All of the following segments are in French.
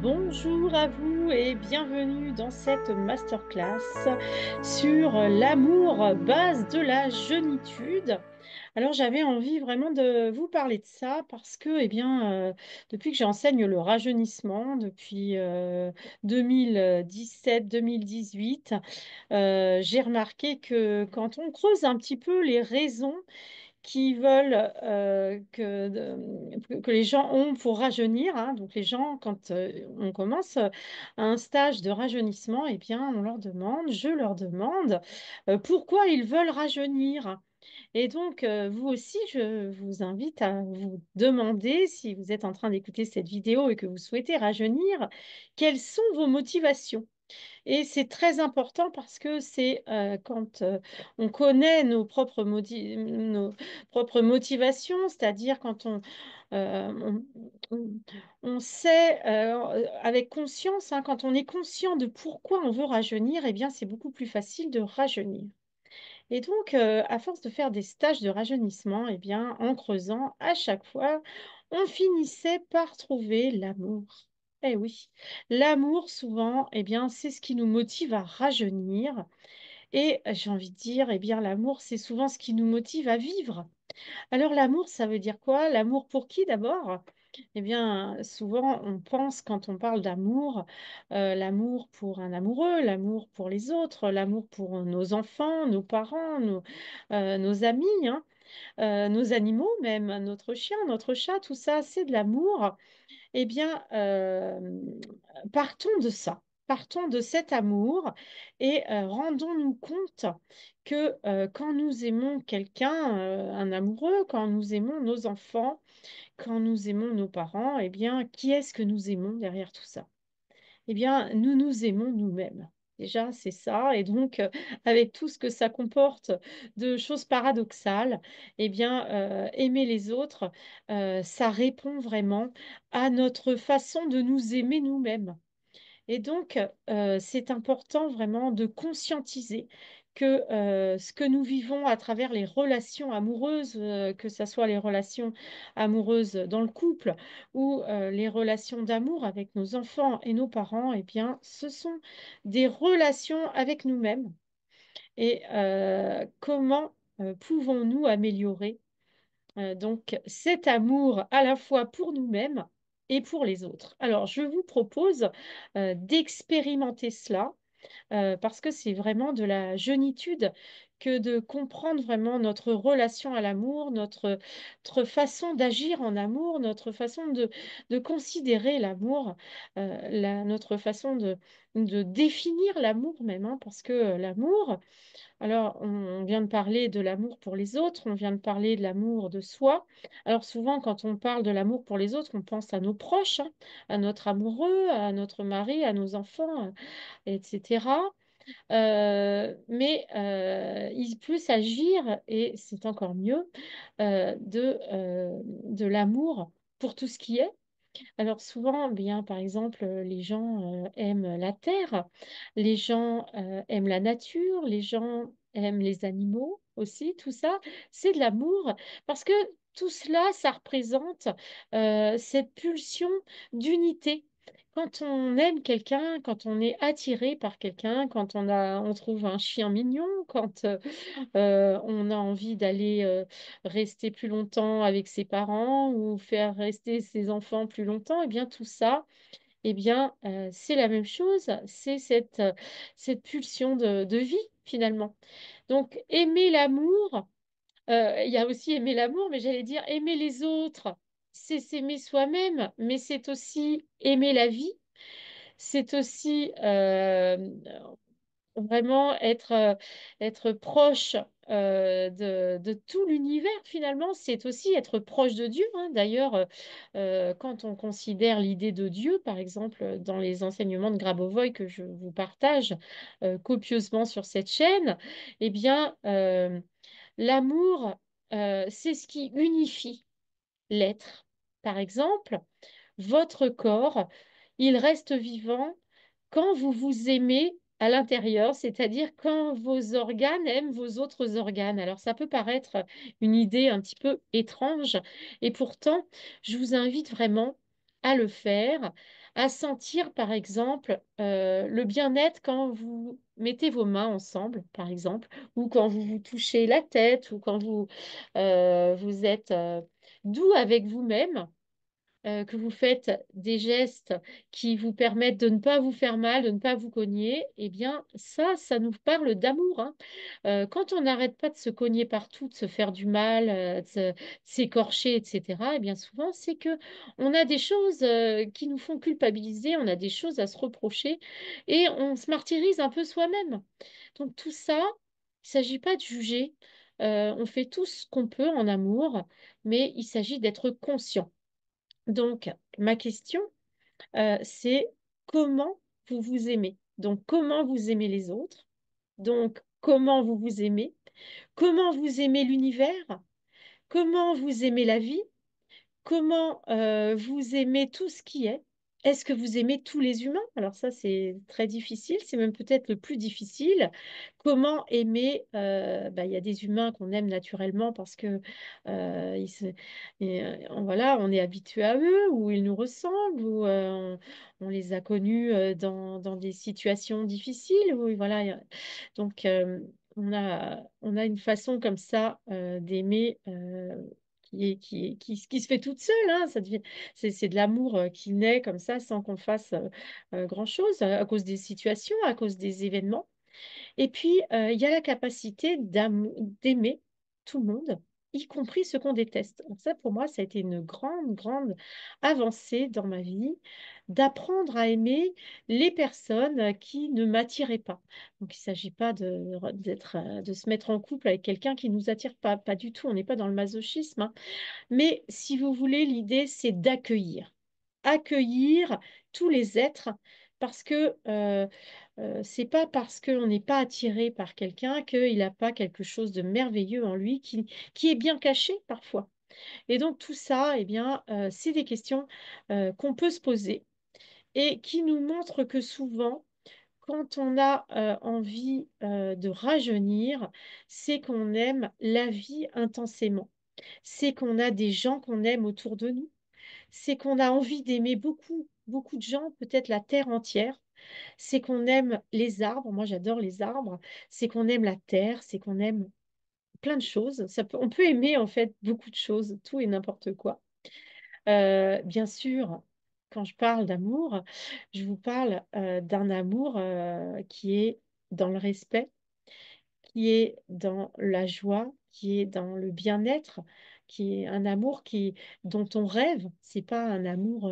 Bonjour à vous et bienvenue dans cette masterclass sur l'amour, base de la jeunitude. Alors j'avais envie vraiment de vous parler de ça parce que, depuis que j'enseigne le rajeunissement, depuis 2017-2018, j'ai remarqué que quand on creuse un petit peu les raisons qui veulent que les gens ont pour rajeunir, hein. Donc les gens, quand on commence un stage de rajeunissement, eh bien, je leur demande pourquoi ils veulent rajeunir. Et donc, vous aussi, je vous invite à vous demander, si vous êtes en train d'écouter cette vidéo et que vous souhaitez rajeunir, quelles sont vos motivations? Et c'est très important parce que c'est quand on connaît nos propres motivations, c'est-à-dire quand on- on sait avec conscience, hein, quand on est conscient de pourquoi on veut rajeunir, eh bien c'est beaucoup plus facile de rajeunir. Et donc, à force de faire des stages de rajeunissement, eh bien, en creusant, à chaque fois, on finissait par trouver l'amour. Eh oui, l'amour, souvent, eh bien, c'est ce qui nous motive à rajeunir. Et j'ai envie de dire, eh bien, l'amour, c'est souvent ce qui nous motive à vivre. Alors, l'amour, ça veut dire quoi? L'amour pour qui d'abord? Eh bien, souvent, on pense quand on parle d'amour, l'amour pour un amoureux, l'amour pour les autres, l'amour pour nos enfants, nos parents, nos amis, hein, nos animaux même, notre chien, notre chat, tout ça, c'est de l'amour. Eh bien, partons de ça. Partons de cet amour et rendons-nous compte que quand nous aimons quelqu'un, un amoureux, quand nous aimons nos enfants, quand nous aimons nos parents, eh bien, qui est-ce que nous aimons derrière tout ça? Eh bien, nous nous aimons nous-mêmes. Déjà, c'est ça. Et donc, avec tout ce que ça comporte de choses paradoxales, eh bien, aimer les autres, ça répond vraiment à notre façon de nous aimer nous-mêmes. Et donc, c'est important vraiment de conscientiser que ce que nous vivons à travers les relations amoureuses, que ce soit les relations amoureuses dans le couple ou les relations d'amour avec nos enfants et nos parents, eh bien, ce sont des relations avec nous-mêmes. Et comment pouvons-nous améliorer donc cet amour à la fois pour nous-mêmes et pour les autres. Alors, je vous propose d'expérimenter cela parce que c'est vraiment de la jeunitude que de comprendre vraiment notre relation à l'amour, notre façon d'agir en amour, notre façon de considérer l'amour, notre façon de définir l'amour même, hein, parce que l'amour, alors, on vient de parler de l'amour pour les autres, on vient de parler de l'amour de soi. Alors souvent, quand on parle de l'amour pour les autres, on pense à nos proches, hein, à notre amoureux, à notre mari, à nos enfants, etc. Mais il peut s'agir, et c'est encore mieux, de l'amour pour tout ce qui est. Alors souvent, bien, par exemple, les gens aiment la terre, les gens aiment la nature, les gens aiment les animaux aussi, tout ça, c'est de l'amour parce que tout cela, ça représente cette pulsion d'unité. Quand on aime quelqu'un, quand on est attiré par quelqu'un, quand on trouve un chien mignon, quand on a envie d'aller rester plus longtemps avec ses parents ou faire rester ses enfants plus longtemps, et bien tout ça, eh bien, c'est la même chose, c'est cette pulsion de vie finalement. Donc, aimer l'amour, il y a aussi aimer l'amour, mais j'allais dire aimer les autres, c'est s'aimer soi-même, mais c'est aussi aimer la vie, c'est aussi vraiment être proche de tout l'univers, finalement, c'est aussi être proche de Dieu, hein. D'ailleurs, quand on considère l'idée de Dieu, par exemple, dans les enseignements de Grabovoi que je vous partage copieusement sur cette chaîne, eh bien, l'amour, c'est ce qui unifie l'être. Par exemple, votre corps, il reste vivant quand vous vous aimez à l'intérieur, c'est-à-dire quand vos organes aiment vos autres organes. Alors ça peut paraître une idée un petit peu étrange et pourtant, je vous invite vraiment à le faire, à sentir, par exemple, le bien-être quand vous mettez vos mains ensemble, par exemple, ou quand vous vous touchez la tête, ou quand vous êtes doux avec vous-même, que vous faites des gestes qui vous permettent de ne pas vous faire mal, de ne pas vous cogner, eh bien, ça nous parle d'amour, hein. Quand on n'arrête pas de se cogner partout, de se faire du mal, de s'écorcher, etc., eh bien, souvent, c'est que on a des choses qui nous font culpabiliser, on a des choses à se reprocher et on se martyrise un peu soi-même. Donc, tout ça, il ne s'agit pas de juger. On fait tout ce qu'on peut en amour, mais il s'agit d'être conscient. Donc, ma question, c'est comment vous vous aimez? Donc, comment vous aimez les autres? Donc, comment vous vous aimez? Comment vous aimez l'univers? Comment vous aimez la vie? Comment vous aimez tout ce qui est? Est-ce que vous aimez tous les humains? Alors ça, c'est très difficile, c'est même peut-être le plus difficile. Comment aimer? Bah, il y a des humains qu'on aime naturellement parce que voilà, on est habitué à eux, ou ils nous ressemblent, ou on les a connus dans des situations difficiles. Ou, voilà, donc on a une façon comme ça d'aimer. Qui se fait toute seule, hein, c'est de l'amour qui naît comme ça sans qu'on fasse grand-chose à cause des situations, à cause des événements. Et puis, il y a la capacité d'aimer tout le monde, y compris ceux qu'on déteste. Donc ça, pour moi, ça a été une grande, grande avancée dans ma vie, d'apprendre à aimer les personnes qui ne m'attiraient pas. Donc, il ne s'agit pas de se mettre en couple avec quelqu'un qui ne nous attire pas, pas du tout. On n'est pas dans le masochisme, hein. Mais si vous voulez, l'idée, c'est d'accueillir. Accueillir tous les êtres parce que c'est pas parce qu'on n'est pas attiré par quelqu'un qu'il n'a pas quelque chose de merveilleux en lui qui est bien caché parfois. Et donc tout ça, eh bien, c'est des questions qu'on peut se poser et qui nous montrent que souvent, quand on a envie de rajeunir, c'est qu'on aime la vie intensément, c'est qu'on a des gens qu'on aime autour de nous, c'est qu'on a envie d'aimer beaucoup, beaucoup de gens, peut-être la terre entière, c'est qu'on aime les arbres, moi j'adore les arbres, c'est qu'on aime la terre, c'est qu'on aime plein de choses. On peut aimer en fait beaucoup de choses, tout et n'importe quoi. Bien sûr, quand je parle d'amour, je vous parle d'un amour qui est dans le respect, qui est dans la joie, qui est dans le bien-être, qui est un amour dont on rêve. C'est pas un amour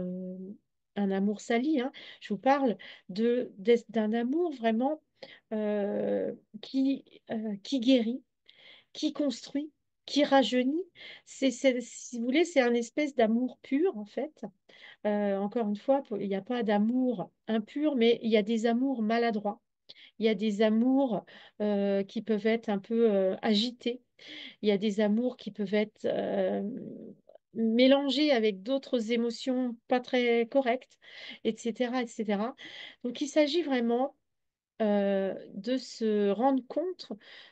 sali, hein. Je vous parle d'un amour vraiment euh, qui, qui guérit, qui construit, qui rajeunit. Si vous voulez, c'est un espèce d'amour pur, en fait. Encore une fois, il n'y a pas d'amour impur, mais il y a des amours maladroits. Il y a des amours qui peuvent être un peu agités. Il y a des amours qui peuvent être mélangés avec d'autres émotions pas très correctes, etc., etc. Donc, il s'agit vraiment de se rendre compte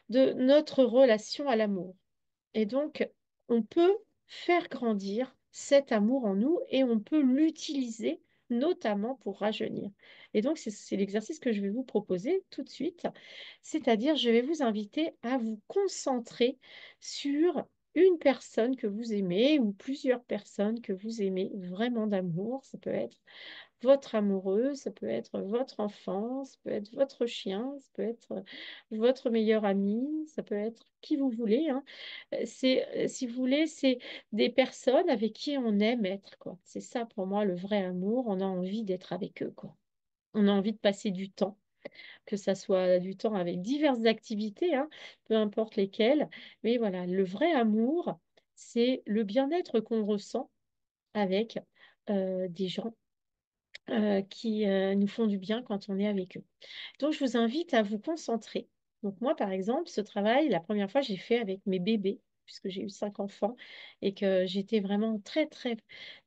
de notre relation à l'amour. Et donc, on peut faire grandir cet amour en nous et on peut l'utiliser notamment pour rajeunir. Et donc, c'est l'exercice que je vais vous proposer tout de suite. C'est-à-dire, je vais vous inviter à vous concentrer sur une personne que vous aimez ou plusieurs personnes que vous aimez vraiment d'amour. Ça peut être votre amoureux, ça peut être votre enfant, ça peut être votre chien, ça peut être votre meilleur ami, ça peut être qui vous voulez, hein. Si vous voulez, c'est des personnes avec qui on aime être, quoi. C'est ça pour moi le vrai amour. On a envie d'être avec eux, quoi. On a envie de passer du temps, que ça soit du temps avec diverses activités, hein, peu importe lesquelles. Mais voilà, le vrai amour, c'est le bien-être qu'on ressent avec des gens qui nous font du bien quand on est avec eux. Donc, je vous invite à vous concentrer. Donc, moi, par exemple, ce travail, la première fois, j'ai fait avec mes bébés, puisque j'ai eu 5 enfants et que j'étais vraiment très, très,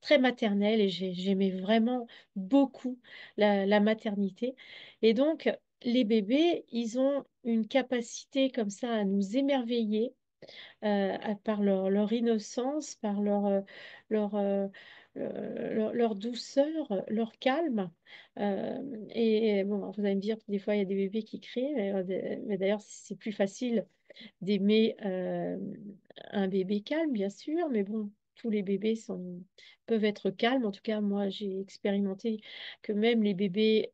très maternelle et j'aimais vraiment beaucoup la maternité. Et donc, les bébés, ils ont une capacité comme ça à nous émerveiller par leur innocence, par leur leur douceur, leur calme. Et bon, vous allez me dire, des fois, il y a des bébés qui crient, mais d'ailleurs, c'est plus facile d'aimer un bébé calme, bien sûr, mais bon, tous les bébés peuvent être calmes. En tout cas, moi, j'ai expérimenté que même les bébés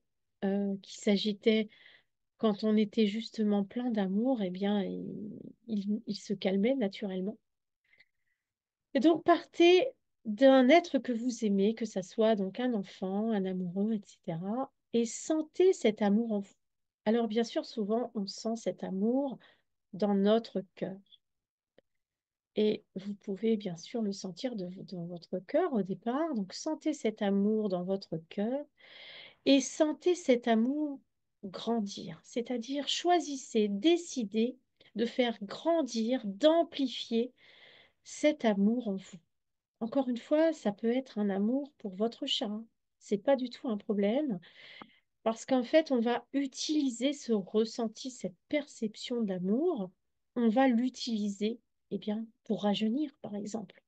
qui s'agitaient quand on était justement plein d'amour, eh bien, ils se calmaient naturellement. Et donc, partez d'un être que vous aimez, que ça soit donc un enfant, un amoureux, etc. Et sentez cet amour en vous. Alors, bien sûr, souvent, on sent cet amour dans notre cœur. Et vous pouvez bien sûr le sentir dans votre cœur au départ. Donc, sentez cet amour dans votre cœur et sentez cet amour grandir. C'est-à-dire, choisissez, décidez de faire grandir, d'amplifier cet amour en vous. Encore une fois, ça peut être un amour pour votre chat, hein. C'est pas du tout un problème parce qu'en fait, on va utiliser ce ressenti, cette perception d'amour, on va l'utiliser, eh bien, pour rajeunir, par exemple,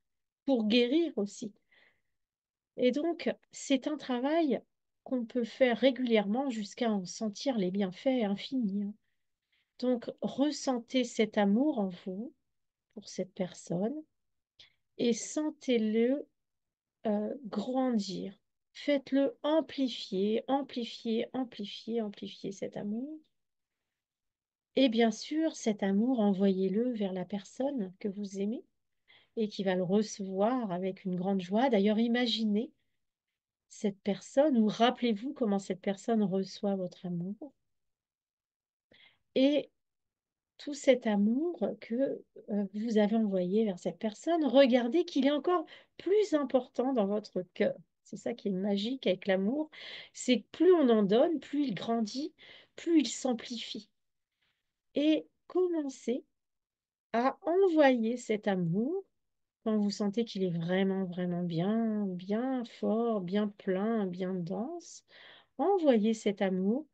pour guérir aussi. Et donc, c'est un travail qu'on peut faire régulièrement jusqu'à en sentir les bienfaits infinis, hein. Donc, ressentez cet amour en vous pour cette personne et sentez-le grandir. Faites-le amplifier, amplifier, amplifier, amplifier cet amour. Et bien sûr, cet amour, envoyez-le vers la personne que vous aimez et qui va le recevoir avec une grande joie. D'ailleurs, imaginez cette personne ou rappelez-vous comment cette personne reçoit votre amour. Et tout cet amour que vous avez envoyé vers cette personne, regardez qu'il est encore plus important dans votre cœur. C'est ça qui est magique avec l'amour, c'est que plus on en donne, plus il grandit, plus il s'amplifie. Et commencez à envoyer cet amour quand vous sentez qu'il est vraiment, vraiment bien, bien fort, bien plein, bien dense. Envoyez cet amour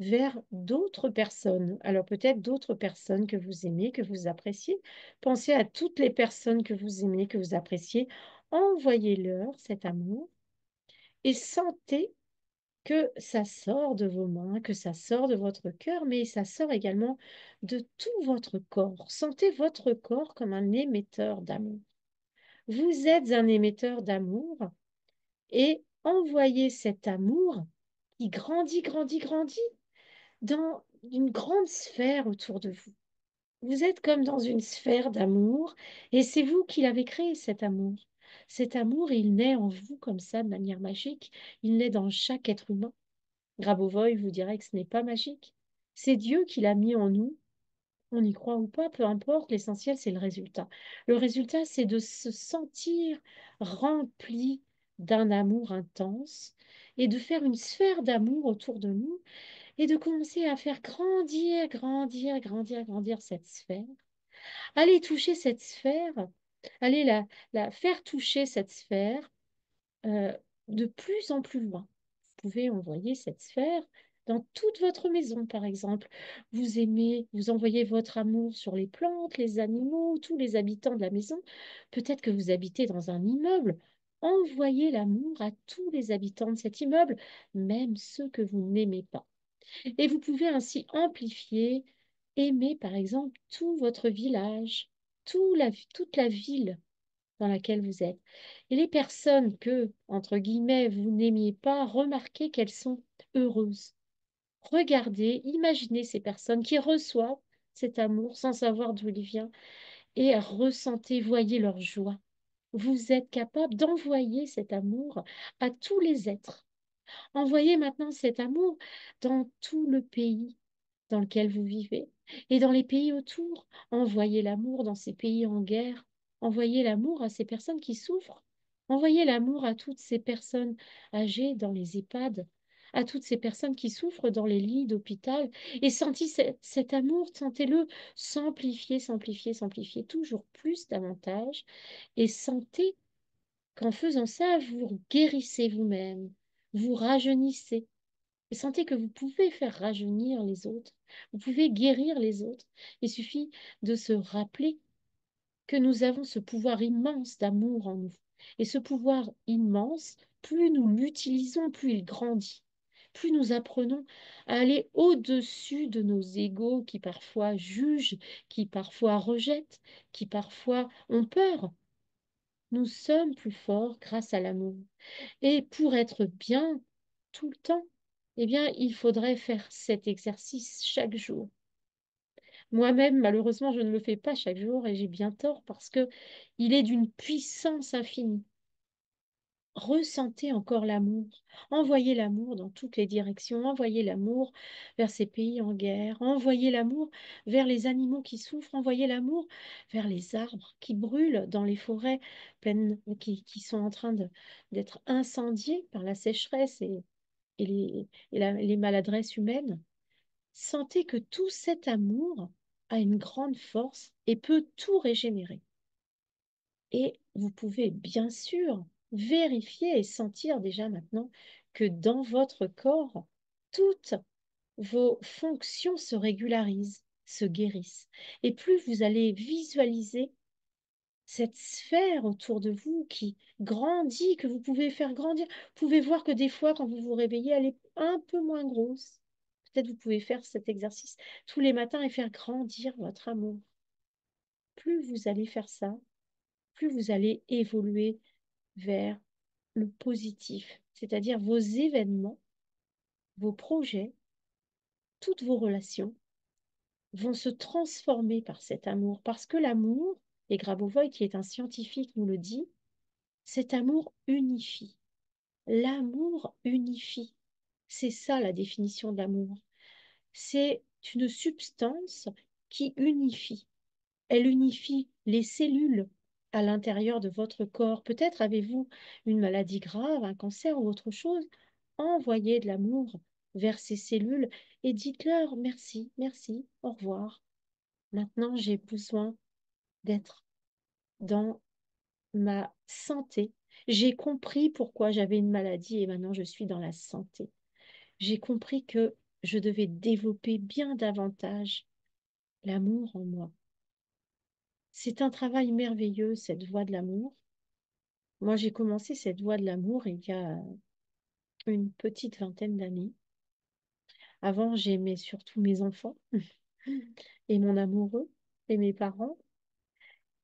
vers d'autres personnes. Alors peut-être d'autres personnes que vous aimez, que vous appréciez. Pensez à toutes les personnes que vous aimez, que vous appréciez. Envoyez-leur cet amour et sentez que ça sort de vos mains, que ça sort de votre cœur, mais ça sort également de tout votre corps. Sentez votre corps comme un émetteur d'amour. Vous êtes un émetteur d'amour et envoyez cet amour qui grandit, grandit, grandit dans une grande sphère autour de vous. Vous êtes comme dans une sphère d'amour et c'est vous qui l'avez créé, cet amour. Cet amour, il naît en vous comme ça, de manière magique. Il naît dans chaque être humain. Grabovoi vous dirait que ce n'est pas magique. C'est Dieu qui l'a mis en nous. On y croit ou pas, peu importe. L'essentiel, c'est le résultat. Le résultat, c'est de se sentir rempli d'un amour intense et de faire une sphère d'amour autour de nous et de commencer à faire grandir, grandir, grandir, grandir cette sphère. Allez toucher cette sphère, allez la faire toucher cette sphère euh, de plus en plus loin. Vous pouvez envoyer cette sphère dans toute votre maison, par exemple. Vous aimez, vous envoyez votre amour sur les plantes, les animaux, tous les habitants de la maison. Peut-être que vous habitez dans un immeuble. Envoyez l'amour à tous les habitants de cet immeuble, même ceux que vous n'aimez pas. Et vous pouvez ainsi amplifier, aimer par exemple tout votre village, toute la ville dans laquelle vous êtes. Et les personnes que, entre guillemets, vous n'aimiez pas, remarquez qu'elles sont heureuses. Regardez, imaginez ces personnes qui reçoivent cet amour sans savoir d'où il vient et ressentez, voyez leur joie. Vous êtes capable d'envoyer cet amour à tous les êtres. Envoyez maintenant cet amour dans tout le pays dans lequel vous vivez et dans les pays autour. Envoyez l'amour dans ces pays en guerre. Envoyez l'amour à ces personnes qui souffrent. Envoyez l'amour à toutes ces personnes âgées dans les EHPAD, à toutes ces personnes qui souffrent dans les lits d'hôpital. Et sentez cet amour, sentez-le s'amplifier, s'amplifier, s'amplifier toujours plus davantage. Et sentez qu'en faisant ça, vous guérissez vous-même, vous rajeunissez. Et sentez que vous pouvez faire rajeunir les autres, vous pouvez guérir les autres. Il suffit de se rappeler que nous avons ce pouvoir immense d'amour en nous. Et ce pouvoir immense, plus nous l'utilisons, plus il grandit. Plus nous apprenons à aller au-dessus de nos égos qui parfois jugent, qui parfois rejettent, qui parfois ont peur. Nous sommes plus forts grâce à l'amour. Et pour être bien tout le temps, eh bien, il faudrait faire cet exercice chaque jour. Moi-même, malheureusement, je ne le fais pas chaque jour et j'ai bien tort parce que il est d'une puissance infinie. Ressentez encore l'amour. Envoyez l'amour dans toutes les directions. Envoyez l'amour vers ces pays en guerre. Envoyez l'amour vers les animaux qui souffrent. Envoyez l'amour vers les arbres qui brûlent dans les forêts pleines, qui sont en train d'être incendiés par la sécheresse et les maladresses humaines. Sentez que tout cet amour a une grande force et peut tout régénérer. Et vous pouvez bien sûr vérifier et sentir déjà maintenant que dans votre corps, toutes vos fonctions se régularisent, se guérissent. Et plus vous allez visualiser cette sphère autour de vous qui grandit, que vous pouvez faire grandir, vous pouvez voir que des fois, quand vous vous réveillez, elle est un peu moins grosse. Peut-être vous pouvez faire cet exercice tous les matins et faire grandir votre amour. Plus vous allez faire ça, plus vous allez évoluer vers le positif, c'est-à-dire vos événements, vos projets, toutes vos relations vont se transformer par cet amour, parce que l'amour, et Grabovoi, qui est un scientifique, nous le dit, cet amour unifie. L'amour unifie. C'est ça la définition de l'amour. C'est une substance qui unifie. Elle unifie les cellules à l'intérieur de votre corps. Peut-être avez-vous une maladie grave, un cancer ou autre chose. Envoyez de l'amour vers ces cellules et dites-leur merci, merci, au revoir. Maintenant, j'ai besoin d'être dans ma santé. J'ai compris pourquoi j'avais une maladie et maintenant je suis dans la santé. J'ai compris que je devais développer bien davantage l'amour en moi. C'est un travail merveilleux, cette voie de l'amour. Moi, j'ai commencé cette voie de l'amour il y a une petite vingtaine d'années. Avant, j'aimais surtout mes enfants et mon amoureux et mes parents.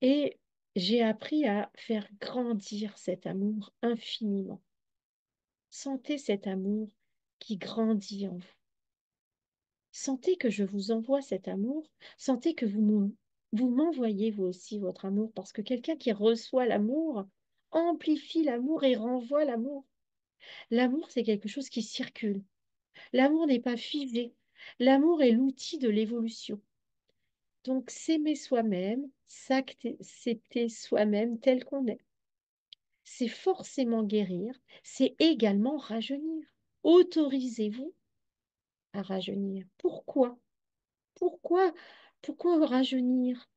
Et j'ai appris à faire grandir cet amour infiniment. Sentez cet amour qui grandit en vous. Sentez que je vous envoie cet amour. Sentez que vous m'envoyez vous aussi votre amour parce que quelqu'un qui reçoit l'amour amplifie l'amour et renvoie l'amour. L'amour, c'est quelque chose qui circule. L'amour n'est pas figé. L'amour est l'outil de l'évolution. Donc, s'aimer soi-même, s'accepter soi-même tel qu'on est, c'est forcément guérir, c'est également rajeunir. Autorisez-vous à rajeunir. Pourquoi? Pourquoi? Pourquoi rajeunir?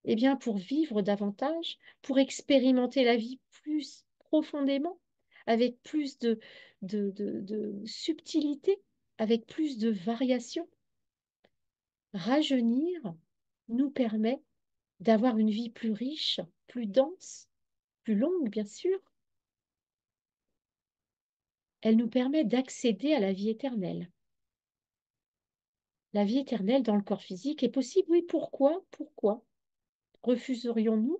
Eh bien, pour vivre davantage, pour expérimenter la vie plus profondément, avec plus de subtilité, avec plus de variation. Rajeunir nous permet d'avoir une vie plus riche, plus dense, plus longue, bien sûr. Elle nous permet d'accéder à la vie éternelle. La vie éternelle dans le corps physique est possible, oui, pourquoi? Pourquoi refuserions-nous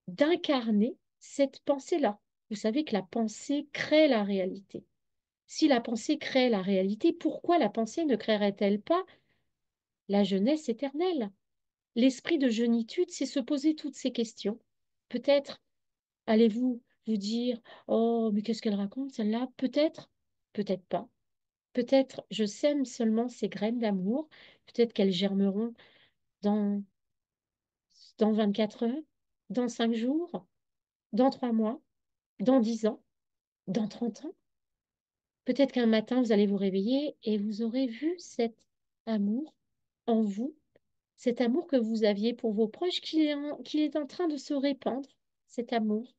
d'incarner cette pensée-là? Vous savez que la pensée crée la réalité. Si la pensée crée la réalité, pourquoi la pensée ne créerait-elle pas la jeunesse éternelle? L'esprit de jeunitude, c'est se poser toutes ces questions. Peut-être allez-vous vous dire, oh, mais qu'est-ce qu'elle raconte, celle-là? Peut-être, peut-être pas. Peut-être je sème seulement ces graines d'amour. Peut-être qu'elles germeront dans, dans 24 heures, dans 5 jours, dans 3 mois, dans 10 ans, dans 30 ans. Peut-être qu'un matin, vous allez vous réveiller et vous aurez vu cet amour en vous, cet amour que vous aviez pour vos proches, qu'il est en train de se répandre, cet amour.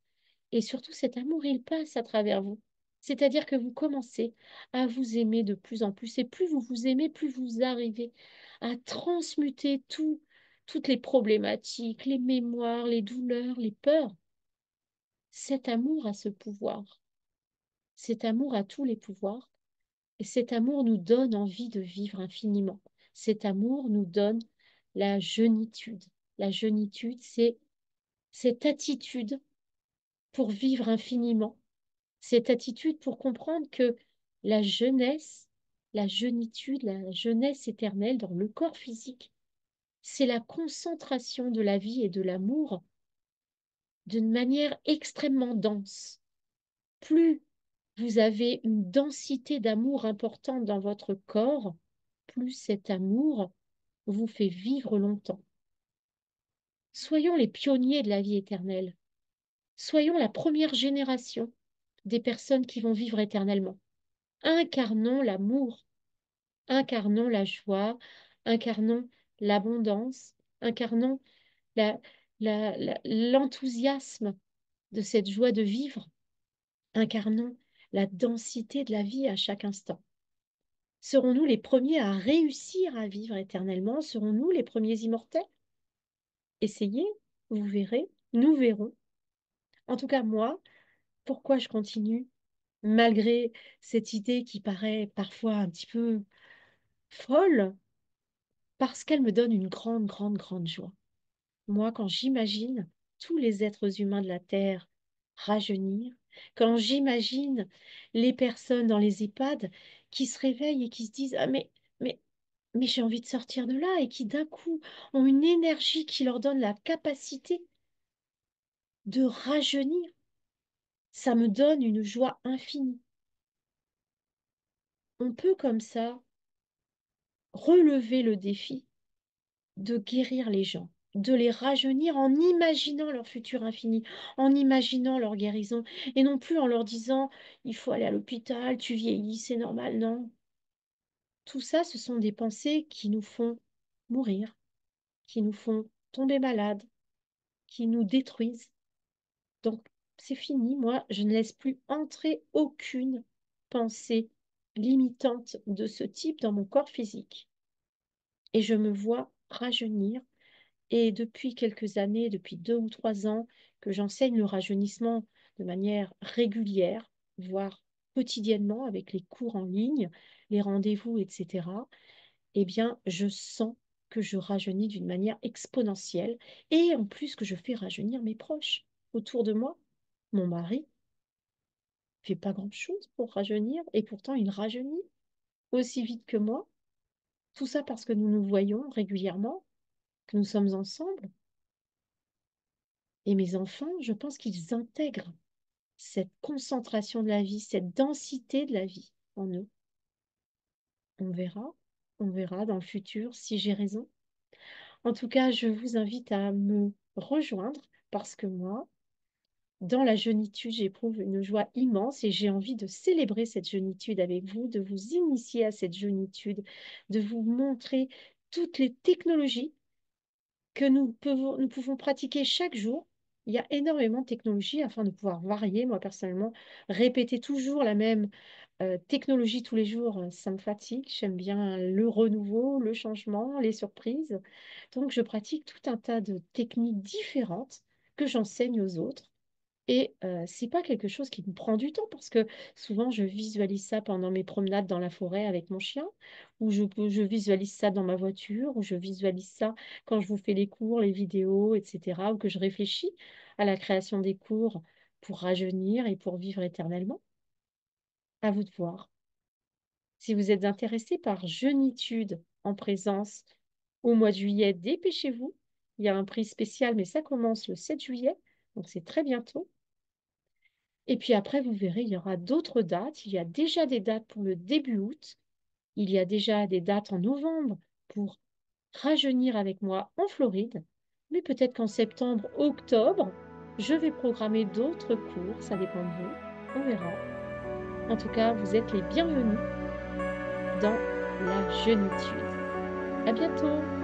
Et surtout, cet amour, il passe à travers vous. C'est-à-dire que vous commencez à vous aimer de plus en plus. Et plus vous vous aimez, plus vous arrivez à transmuter toutes les problématiques, les mémoires, les douleurs, les peurs. Cet amour a ce pouvoir. Cet amour a tous les pouvoirs. Et cet amour nous donne envie de vivre infiniment. Cet amour nous donne la jeunitude. La jeunitude, c'est cette attitude pour vivre infiniment. Cette attitude pour comprendre que la jeunesse, la jeunitude, la jeunesse éternelle dans le corps physique, c'est la concentration de la vie et de l'amour d'une manière extrêmement dense. Plus vous avez une densité d'amour importante dans votre corps, plus cet amour vous fait vivre longtemps. Soyons les pionniers de la vie éternelle. Soyons la première génération des personnes qui vont vivre éternellement. Incarnons l'amour, incarnons la joie, incarnons l'abondance, incarnons la- l'enthousiasme de cette joie de vivre, incarnons la densité de la vie à chaque instant. Serons-nous les premiers à réussir à vivre éternellement? Serons-nous les premiers immortels? Essayez, vous verrez, nous verrons. En tout cas, moi, pourquoi je continue, malgré cette idée qui paraît parfois un petit peu folle, parce qu'elle me donne une grande, grande, grande joie. Moi, quand j'imagine tous les êtres humains de la Terre rajeunir, quand j'imagine les personnes dans les EHPAD qui se réveillent et qui se disent: Ah, mais, mais j'ai envie de sortir de là, et qui d'un coup ont une énergie qui leur donne la capacité de rajeunir, ça me donne une joie infinie. On peut comme ça relever le défi de guérir les gens, de les rajeunir en imaginant leur futur infini, en imaginant leur guérison, et non plus en leur disant: il faut aller à l'hôpital, tu vieillis, c'est normal. Non, tout ça, ce sont des pensées qui nous font mourir, qui nous font tomber malades, qui nous détruisent. Donc, c'est fini. Moi, je ne laisse plus entrer aucune pensée limitante de ce type dans mon corps physique. Et je me vois rajeunir. Et depuis quelques années, depuis 2 ou 3 ans, que j'enseigne le rajeunissement de manière régulière, voire quotidiennement avec les cours en ligne, les rendez-vous, etc., eh bien, je sens que je rajeunis d'une manière exponentielle, et en plus que je fais rajeunir mes proches autour de moi. Mon mari fait pas grand-chose pour rajeunir, et pourtant il rajeunit aussi vite que moi. Tout ça parce que nous nous voyons régulièrement, que nous sommes ensemble. Et mes enfants, je pense qu'ils intègrent cette concentration de la vie, cette densité de la vie en eux. On on verra dans le futur si j'ai raison. En tout cas, je vous invite à me rejoindre, parce que moi, dans la jeunitude, j'éprouve une joie immense, et j'ai envie de célébrer cette jeunitude avec vous, de vous initier à cette jeunitude, de vous montrer toutes les technologies que nous pouvons pratiquer chaque jour. Il y a énormément de technologies afin de pouvoir varier. Moi, personnellement, répéter toujours la même technologie tous les jours, ça me fatigue. J'aime bien le renouveau, le changement, les surprises. Donc, je pratique tout un tas de techniques différentes que j'enseigne aux autres. Et c'est pas quelque chose qui me prend du temps, parce que souvent je visualise ça pendant mes promenades dans la forêt avec mon chien, ou je visualise ça dans ma voiture, ou je visualise ça quand je vous fais les cours, les vidéos, etc., ou que je réfléchis à la création des cours pour rajeunir et pour vivre éternellement. À vous de voir. Si vous êtes intéressé par jeunitude en présence au mois de juillet, dépêchez-vous. Il y a un prix spécial, mais ça commence le 7 juillet, donc c'est très bientôt. Et puis après, vous verrez, il y aura d'autres dates. Il y a déjà des dates pour le début août. Il y a déjà des dates en novembre pour rajeunir avec moi en Floride. Mais peut-être qu'en septembre, octobre, je vais programmer d'autres cours. Ça dépend de vous. On verra. En tout cas, vous êtes les bienvenus dans la jeunitude. À bientôt!